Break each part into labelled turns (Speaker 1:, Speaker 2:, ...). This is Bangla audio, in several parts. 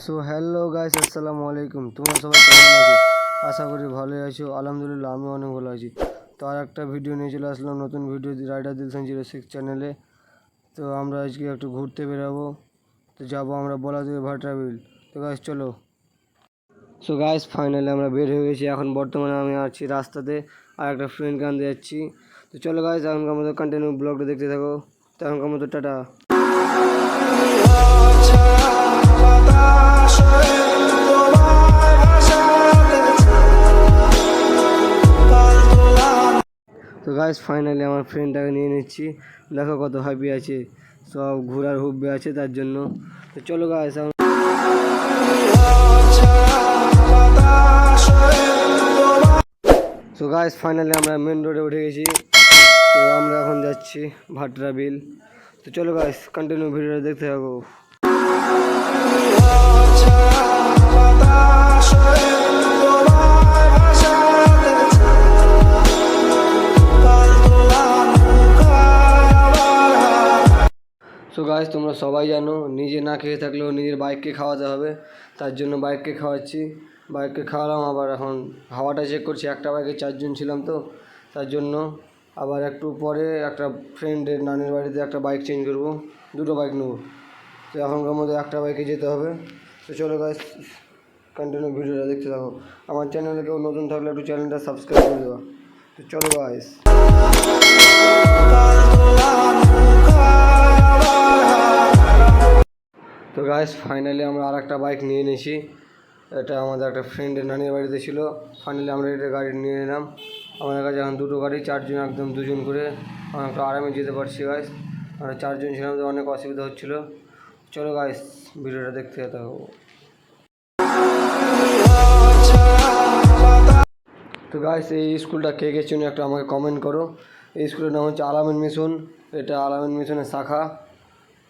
Speaker 1: সো হ্যালো গাইস, আসসালামু আলাইকুম। তোমরা সবাই কেমন আছো? আশা করি ভালোই আছো। আলহামদুলিল্লাহ আমি অনেক ভালো আছি। তো আর একটা ভিডিও নিয়ে চলে আসলাম, নতুন ভিডিও রাইডার দিলশান 06 চ্যানেলে। তো আমরা আজকে একটু ঘুরতে বেরাবো। তো যাবো আমরা বলাদুর ভাটাবিল। তো গাইস চলো। সো গাইস ফাইনালি আমরা বের হয়ে গেছি। এখন বর্তমানে আমি আছি রাস্তাতে, আর একটা ফ্রেন্ডকে আনতে যাচ্ছি। তো চলো গাইস, এখনকার মতো কন্টিনিউ ব্লগটা দেখতে থাকো। তো এখনকার মতো টাটা। তো গাইস ফাইনালি আমার ফ্রেন্ডটাকে নিয়ে নিচ্ছি। দেখো কত হ্যাপি আছে, সব ঘোরার হুব্বে আছে তার জন্য। তো চলো গাইস। তো গাইস ফাইনালি আমরা মেন রোডে উঠে গেছি। তো আমরা এখন যাচ্ছি ভাটরা বিল। তো চলো গাইস, কন্টিনিউ ভিডিওটা দেখতে থাকো। সো গাইস তোমরা সবাই জানো, নিজে না খেয়ে থাকলেও নিজের বাইককে খাওয়াতে হবে। তার জন্য বাইককে খাওয়াচ্ছি। বাইককে খাওয়ালাম, আবার এখন হাওয়াটা চেক করছি। একটা বাইকে 4 জন ছিলাম, তো তার জন্য আবার একটু পরে একটা ফ্রেন্ডের নানির বাড়িতে একটা বাইক চেঞ্জ করবো, দুটো বাইক নেবো। তো এখনকার মধ্যে একটা বাইকে যেতে হবে। তো চলো গাইস, কন্টিনিউ ভিডিওটা দেখতে থাকো। আমার চ্যানেলে কেউ নতুন থাকলে একটু চ্যানেলটা সাবস্ক্রাইব করে দেওয়া। তো চলো গাইস। তো গাইস ফাইনালি আমরা আর একটা বাইক নিয়ে নিয়েছি। এটা আমাদের একটা ফ্রেন্ডের নানির বাড়িতে ছিল। ফাইনালি আমরা এটা গাড়ি নিয়ে নিলাম। আমাদের কাছে এখন দুটো গাড়ি, 4 জন একদম 2 জন করে আমরা একটু আরামে যেতে পারছি গাইস। আমরা 4 জন ছিলাম, তো অনেক অসুবিধা হচ্ছিলো। চলো গাইস ভিডিওটা দেখতে যেতে হবে। তো গাইস এই স্কুলটা কে কে চেনো একটা আমাকে কমেন্ট করো। এই স্কুলের নাম হচ্ছে আলামিন মিশন। এটা আলামিন মিশনের শাখা।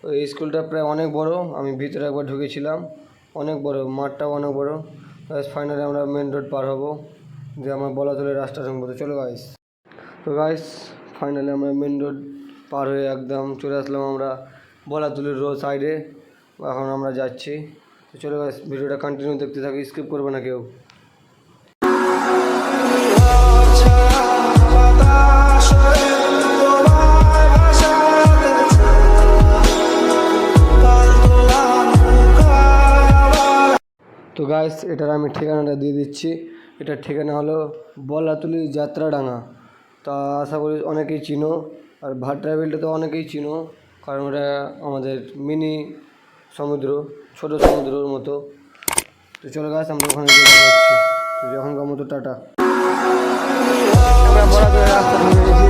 Speaker 1: তো এই স্কুলটা প্রায় অনেক বড়। আমি ভিতরে একবার ঢুকেছিলাম, অনেক বড়, মাঠটাও অনেক বড়। ফাইনালি আমরা মেন রোড পার হবো, যে আমার বলাতলের রাস্তা সম্ভবত। চলো গাইস। তো গাইস ফাইনালি আমরা মেন রোড পার হয়ে একদম চলে আসলাম আমরা বলাতলের রোড সাইডে। এখন আমরা যাচ্ছি। তো চলো গাইস, ভিডিওটা কন্টিনিউ দেখতে থাকি, স্কিপ করবে না কেউ। তো গাইস এটার আমি ঠিকানাটা দিয়ে দিচ্ছি। এটার ঠিকানা হলো বলাতুলি যাত্রাডাঙ্গা। তা আশা করি অনেকেই চিনো, আর ভাটরা বিলটা তো অনেকেই চিনো, কারণ ওটা আমাদের মিনি সমুদ্র, ছোট সমুদ্রের মতো। তো চলো গাইস, আমরা ওখানে যেতে পারছি। তো এখনকার মতো টাটা। আমরা বলাতুলির রাস্তা ঢুকে গেছি।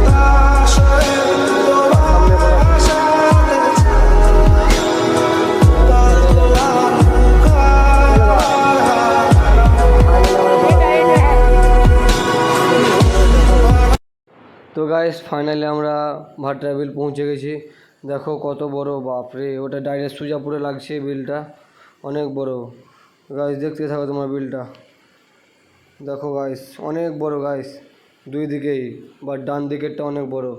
Speaker 1: তো গাইস ফাইনালি আমরা ভাটরা বিল পৌঁছে গেছি। দেখো কত বড়, বাপরে, ওটা ডাইরেক্ট সুজাপুরে লাগছে বিলটা, অনেক বড়। গাইস দেখতে থাকো তোমার বিলটা। দেখো গাইস অনেক বড় গাইস, দুই দিকেই, বাট ডান দিকেরটা অনেক বড়,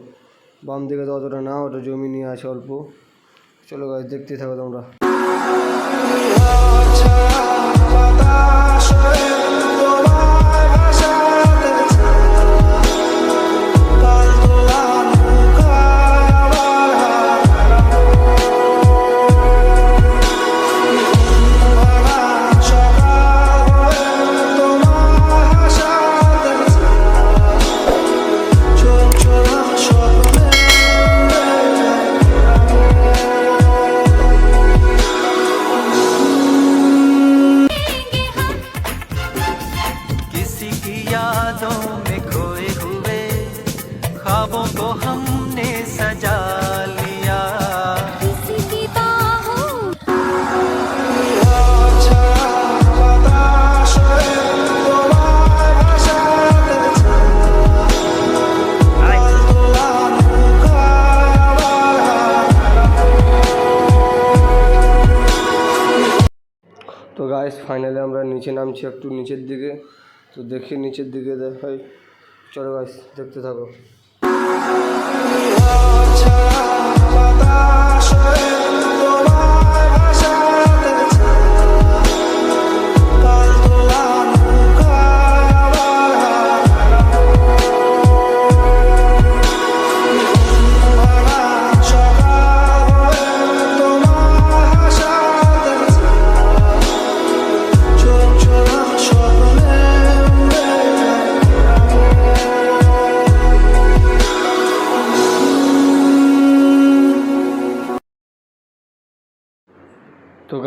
Speaker 1: বাম দিকে তো অতটা না, ওটা জমি নিয়ে আছে অল্প। চলো গাইস দেখতে থাকো তোমরা।
Speaker 2: ख्वाबों को हमने सजा लिया, किसी की बाहों
Speaker 1: তো গাইস ফাইনালি আমরা নিচে নামছি, একটু নিচের দিকে। তো দেখি নিচের দিকে দেখাই। চলো গাইস দেখতে থাকো।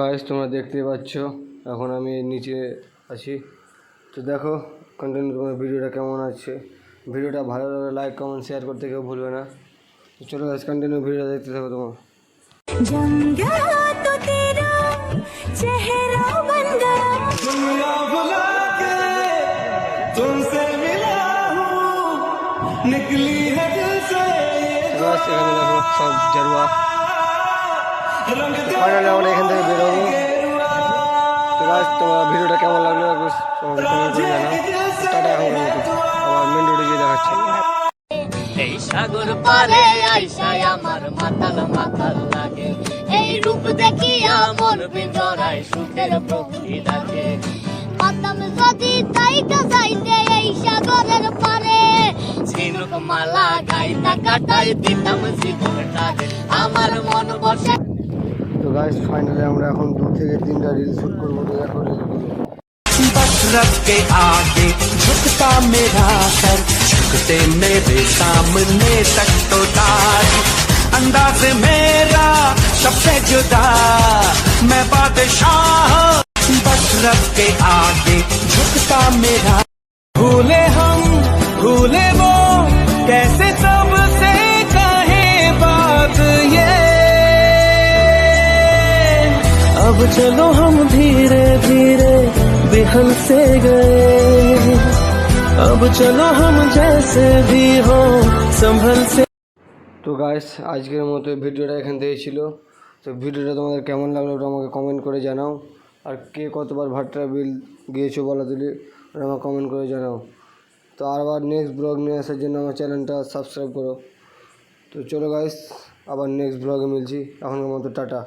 Speaker 1: গাইস তোমরা দেখতে পাচ্ছ এখন আমি নিচে আছি। তো দেখো কন্টিনিউ তোমার ভিডিওটা কেমন আছে, ভিডিওটা ভালো লাগলে লাইক কমেন্ট শেয়ার করতে কেউ ভুলবে না। তো চলো গাইস কন্টিনিউ ভিডিওটা দেখতে থাকো তোমরা।
Speaker 3: जम गया तो तेरा चेहरा बन गया
Speaker 2: दुनिया भुला के तुमसे मिला हूँ निकली है दिल से
Speaker 1: তো গাইস এখানে দেখো সব জারুয়া।
Speaker 2: रंग
Speaker 1: ফাইনালি আমরা এখান থেকে বেরোবো। তো গাইস তোমার ভিডিওটা কেমন লাগলো একবার তোমাকে কমেন্ট করে জানাও। টাটা এখন মতো আবার মেন রোডে গিয়ে দেখাচ্ছি।
Speaker 4: এই সাগর পারে আইসায় আমার মাতাল মাতাল লাগে, এই রূপ দেখিয়া মন বিজড়ায় সুখের প্রকৃতি ডাকে। পাতাম যদি তাইটা যাইতে এই সাগরের পারে, ঝিনুক মালা গাইতা কাটাই দিতাম জীবনটারে, আমার মন বসে।
Speaker 1: তো গাইস ফাইনালি আমরা এখন 2 থেকে 3টা রিল শুট করবো। তো দেখো রিলগুলো।
Speaker 2: बस रब के आगे झुकता मेरा सर, झुकते मेरे सामने तक तो ताज, अंदाज मेरा सबसे जुदा, मैं बादशाह बस रब के आगे झुकता मेरा। भूले हम भूले वो कैसे सबसे कहे बात ये, अब चलो हम धीरे धीरे बिहल से गए, अब चलो हम जैसे भी हो संभल से।
Speaker 1: তো গাইস আজকের মতো ভিডিওটা এখান থেকে ছিল। তো ভিডিওটা তোমাদের কেমন লাগলো ওটা আমাকে কমেন্ট করে জানাও। আর কে কতবার ভাট্টা বিল গিয়েছো বলা দিলে ওটা আমাকে কমেন্ট করে জানাও। তো আবার নেক্সট ব্লগ নিয়ে আসার জন্য আমার চ্যানেলটা সাবস্ক্রাইব করো। তো চলো গাইস আবার নেক্সট ব্লগে মিলছি, এখনকার মতো টাটা।